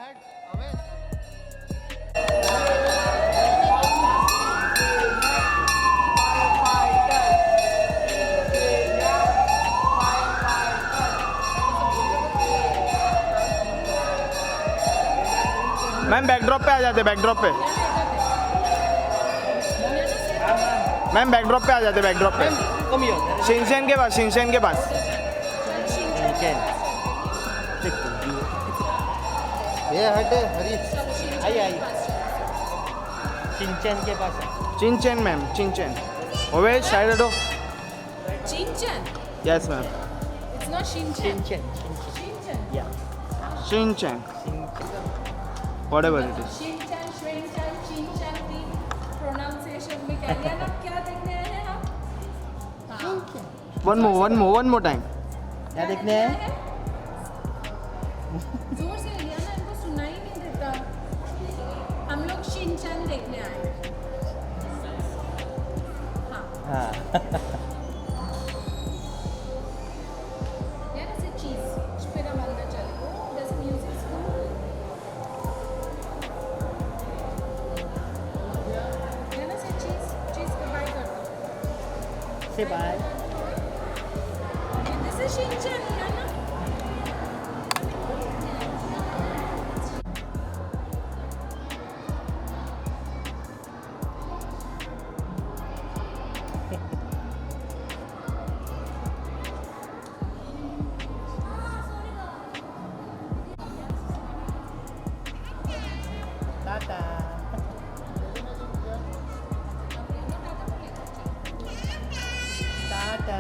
Ma'am backdrop पे आ जाते, backdrop पे मैम, बैकड्रॉप पे आ जाते, बैकड्रॉप पे शिनचैन के पास, शिनचैन के पास। ये हटे हरी आई आई चिंचन के पास है। चिनचैन मैम, चिनचैन। ओवे साइड हटो। Shinchan. Yes ma'am, It's not Shinchan. चिंचन Shinchan. या Shinchan, whatever it is. Shinchan, Shrinchan, Shinchan की pronunciation में क्या लिया ना? क्या देखने आए हैं हम? हाँ। One more time. क्या देखने हैं? जोर से लिया ना, इनको सुनाई नहीं देता। हम लोग Shinchan देखने आए हैं। हाँ। हाँ Yeah, that's a cheese. Spera malda chale. Does music school? Yeah, that's a cheese. Cheese का buy कर दो. से बाय This is Shinchan, है ना? टाटा टाटा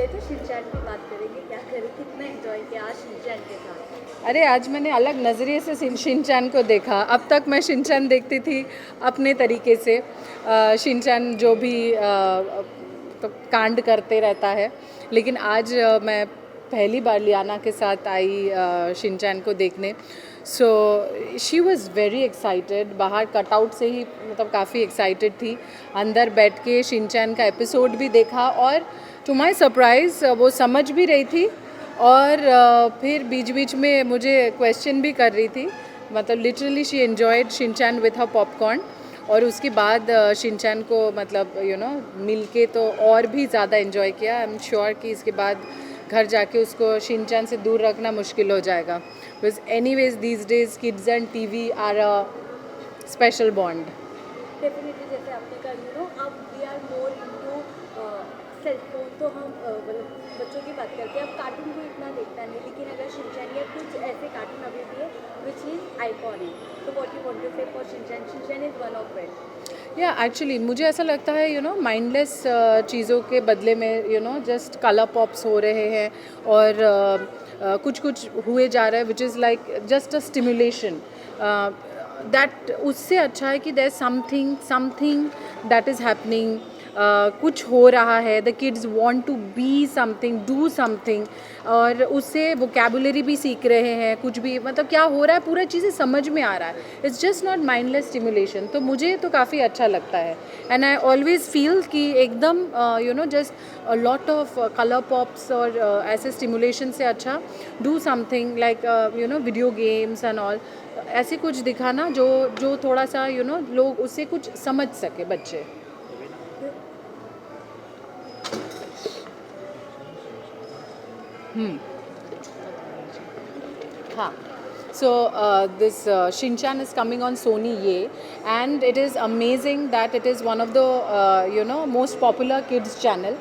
थे शिनचैन की बात करेंगे, क्या करें, कितना एंजॉय किया आज शिनचैन के साथ? अरे आज मैंने अलग नज़रिए से शिनचैन को देखा। अब तक मैं शिनचैन देखती थी अपने तरीके से। शिनचैन जो भी तो कांड करते रहता है, लेकिन आज मैं पहली बार लियाना के साथ आई शिनचैन को देखने। So she was very excited. बाहर कटआउट से ही मतलब काफ़ी एक्साइटेड थी। अंदर बैठ के शिनचैन का एपिसोड भी देखा और टू माई सरप्राइज़ वो समझ भी रही थी और फिर बीच बीच में मुझे क्वेश्चन भी कर रही थी। मतलब literally she enjoyed Shinchan with her popcorn. और उसके बाद शिनचैन को मतलब मिल के तो और भी ज़्यादा एन्जॉय किया। आई एम श्योर कि इसके बाद घर जाके उसको शिनचैन से दूर रखना मुश्किल हो जाएगा। Because any ways these days kids and TV are a special bond. Definitely जैसे आपने कहा अब we are more into cellphone, तो हम मतलब बच्चों की बात करते हैं, अब कार्टून को इतना देखता नहीं, लेकिन अगर शिनचैन या कुछ ऐसे कार्टून अभी भी है विच इज़ आइकॉनिक, तो व्हाट यू वांट टू से for Shinchan? Shinchan is one of it. या एक्चुअली मुझे ऐसा लगता है माइंडलेस चीज़ों के बदले में जस्ट कलर पॉप्स हो रहे हैं और कुछ कुछ हुए जा रहा है which is like just a stimulation that. उससे अच्छा है कि there something that is happening. कुछ हो रहा है, the kids want to be something, do something, और उससे वोकेबुलरी भी सीख रहे हैं। कुछ भी मतलब क्या हो रहा है पूरा चीज़ें समझ में आ रहा है। It's just not mindless stimulation. तो मुझे तो काफ़ी अच्छा लगता है एंड आई ऑलवेज फील कि एकदम just lot of colour pops और ऐसे स्टिमुलेशन से अच्छा do something like video games and all. ऐसे कुछ दिखाना जो थोड़ा सा लोग उससे कुछ समझ सके बच्चे। हाँ, so this Shinchan is coming on Sony Ye, and it is amazing that it is one of the most popular kids channel.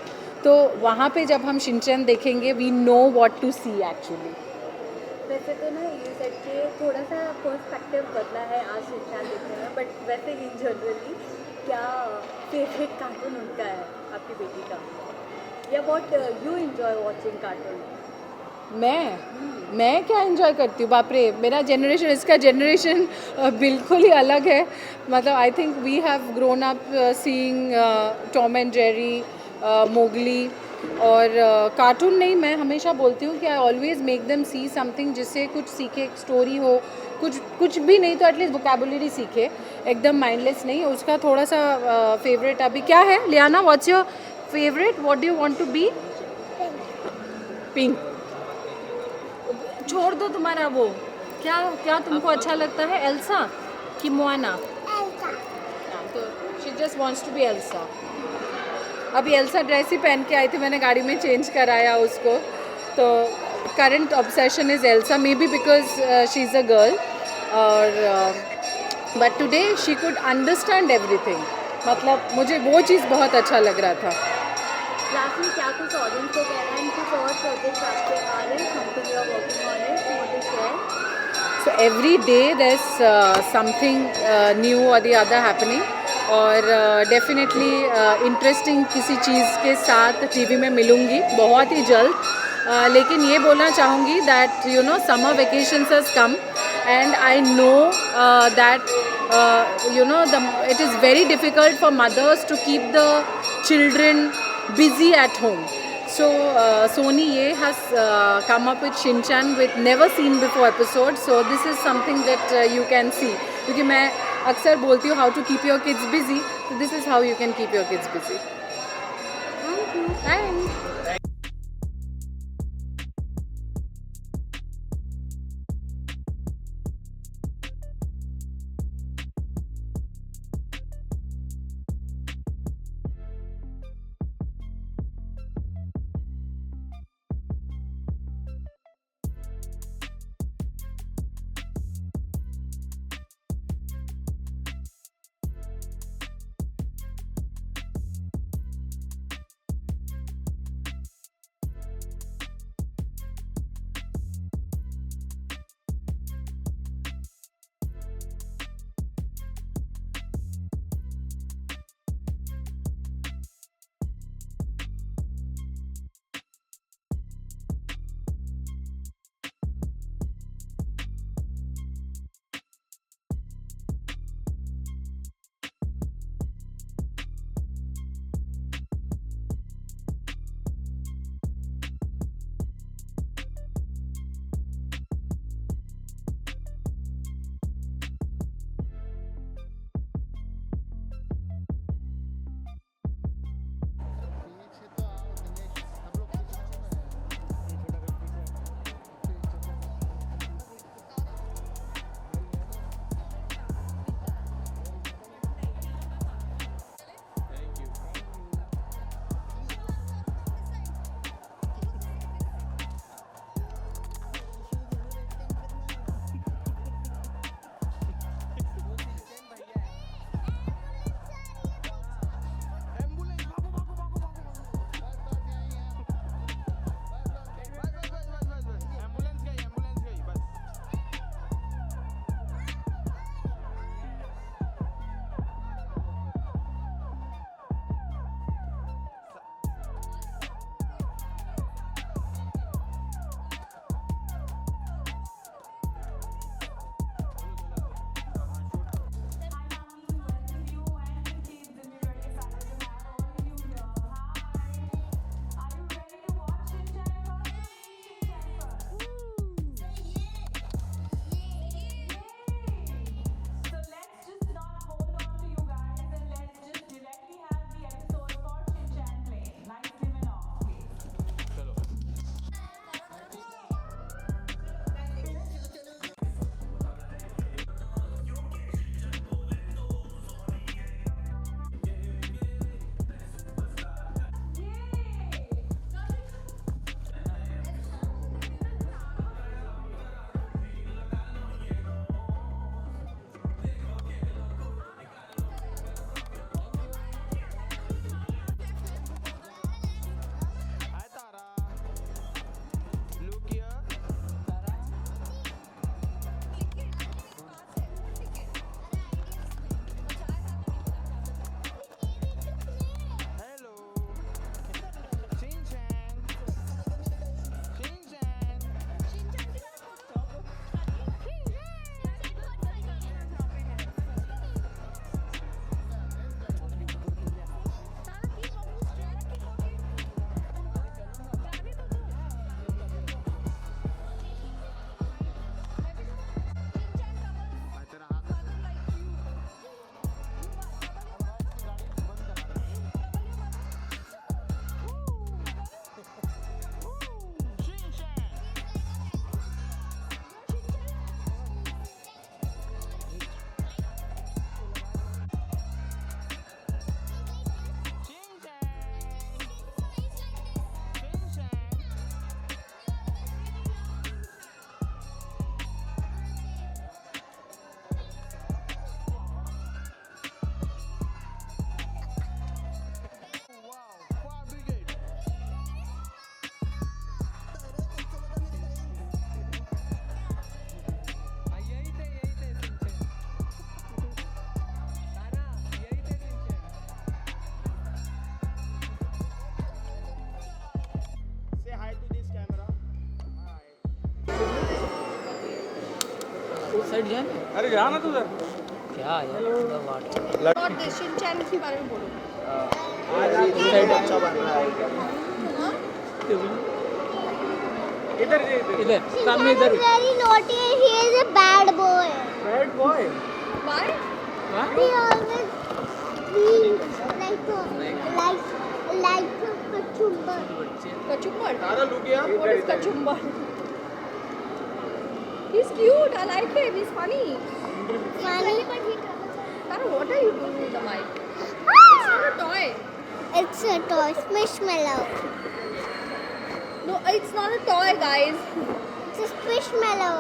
तो वहाँ पे जब हम शिनचैन देखेंगे we know what to see actually. वैसे तो ना ये सेट के थोड़ा सा पर्सपेक्टिव बदला है आज शिनचैन देखने में, बट वैसे इन जनरली क्या फेवरेट कार्टून उनका है आपकी बेटी का, या what you enjoy watching cartoon? मैं क्या एंजॉय करती हूँ, बाप रे। मेरा जनरेशन, इसका जनरेशन बिल्कुल ही अलग है। मतलब I think we have grown up seeing Tom and Jerry, Mowgli और कार्टून नहीं। मैं हमेशा बोलती हूँ कि I always make them see something जिससे कुछ सीखे, स्टोरी हो, कुछ भी नहीं तो एटलीस्ट वोकेबुलरी सीखे, एकदम माइंडलेस नहीं। उसका थोड़ा सा फेवरेट अभी क्या है? Liana, what's your favourite? What do you want to be? Pink. छोड़ दो तुम्हारा वो क्या तुमको अच्छा लगता है, एल्सा कि मोआना? तो she just wants to be Elsa. अभी एल्सा ड्रेस ही पहन के आई थी, मैंने गाड़ी में चेंज कराया उसको। तो current obsession is Elsa, maybe because she is a girl, और but today she could understand everything. मतलब मुझे वो चीज़ बहुत अच्छा लग रहा था। लास्ट में क्या कुछ ऑडियंस को कहना है, कुछ और प्रोजेक्ट्स आपके आ रहे हैं, something you are working on it, you want to share? So every day there's something new or the other happening, और डेफिनेटली इंटरेस्टिंग किसी चीज़ के साथ टीवी में मिलूँगी बहुत ही जल्द। लेकिन ये बोलना चाहूँगी that summer vacations has come and I know that it is very difficult for mothers to keep the children busy at home. So Sony Ye has come up with Shinchan with never seen before episode. So this is something that you can see. क्योंकि मैं अक्सर बोलती हूँ how to keep your kids busy. So this is how you can keep your kids busy. Thank you. Thanks. Side जाना अरे जाना तू उधर क्या यार और शिनचैन के बारे में बोलो। अच्छा बन रहा है इधर सामने इधर Very naughty. He is a bad boy. Bad boy Why? He always being like a cucumber. Kachumbar. Tara लुकिया What is kachumbar? He's cute. I like him. He's funny. Funny. Tara, what are you doing with the mic? Ah! It's not a toy. It's a toy. Squishmallow. No, it's not a toy, guys. It's a squishmallow.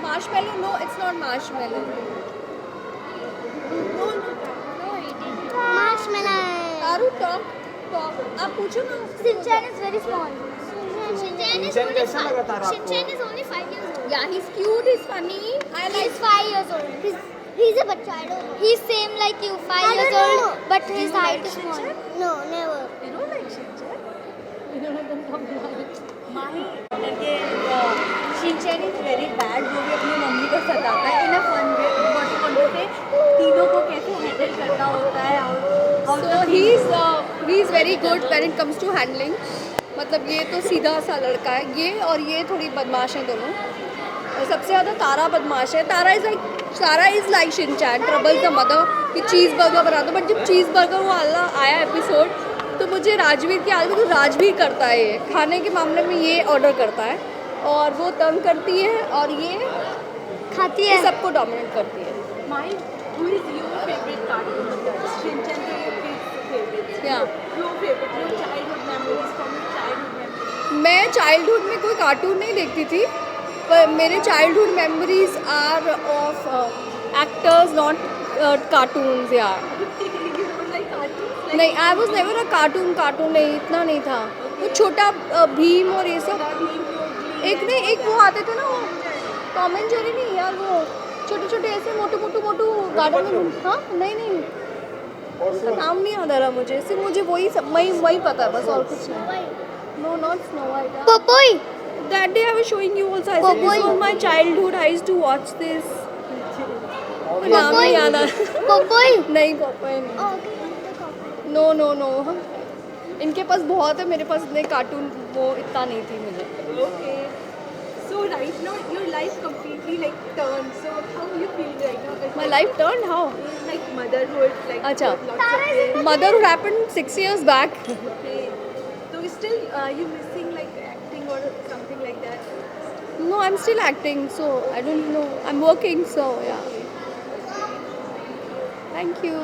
Marshmallow? No, it's not marshmallow. No, he didn't. Marshmallow. Taru, talk. आप पूछो ना। Shinchan is very small. Shinchan Shinchan कैसा लगा तारा आपको? Shinchan is only 5 years old. Yeah, he's cute. He's funny. I like. He's 5 years old. He's a bachcha. I don't know. He's same like you, 5 years old, but his you height like is small. Shinchan? No, never. You don't like Shinchan? You don't like माही करके Shinchan is very bad, जो भी अपनी mummy को सताता है इन a fun way, बचपन से तीनों को कैसे हैंडल करना होता है और So he's very good when it comes to handling. मतलब ये तो सीधा सा लड़का है, ये और ये थोड़ी बदमाश हैं दोनों। और सबसे ज़्यादा तारा बदमाश है। Tara is like Shinchan, trouble the mother, कि चीज़ बर्गर बना दो। बट जब चीज़ बर्गर वाला आया एपिसोड, तो मुझे राजवीर की आदत, तो राजवीर करता है ये खाने के मामले में, ये ऑर्डर करता है और वो तंग करती है और ये खाती ये है। सबको डोमिनेट करती है। Mahi who is your favourite cartoon? Shinchan के फेवरेट, या your favourite, your childhood memories from your childhood memories. मैं चाइल्डहुड में कोई कार्टून नहीं देखती थी, पर मेरे childhood memories are of actors, not cartoons. या नहीं, I was never a cartoon नहीं, इतना नहीं था। वो छोटा भीम और ये सब, एक वो आते थे ना, वो टॉम एंड जेरी नहीं यार, वो छोटे छोटे ऐसे मोटू गार्डन में। हाँ नहीं, उसका नाम नहीं याद आ रहा मुझे, सिर्फ मुझे वही पता है बस, और कुछ नहीं। No, not Snow White. Popoy. That day I was showing you also. I said this Popoy. was my childhood. I used to watch this. नाम नहीं याद आ Popoy. नहीं, Popeye नहीं। Okay. नो। इनके पास बहुत है, मेरे पास इतने कार्टून वो इतना नहीं थी मुझे। Okay. So right now your life completely like turned. So how you feel right now? My life turned how? Like motherhood, like अच्छा। lots of things. Motherhood happened 6 years back. Okay. So still you missing like acting or something like that? No, I'm still acting, so I don't know. I'm working, so yeah. Thank you.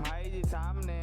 भाई जी सामने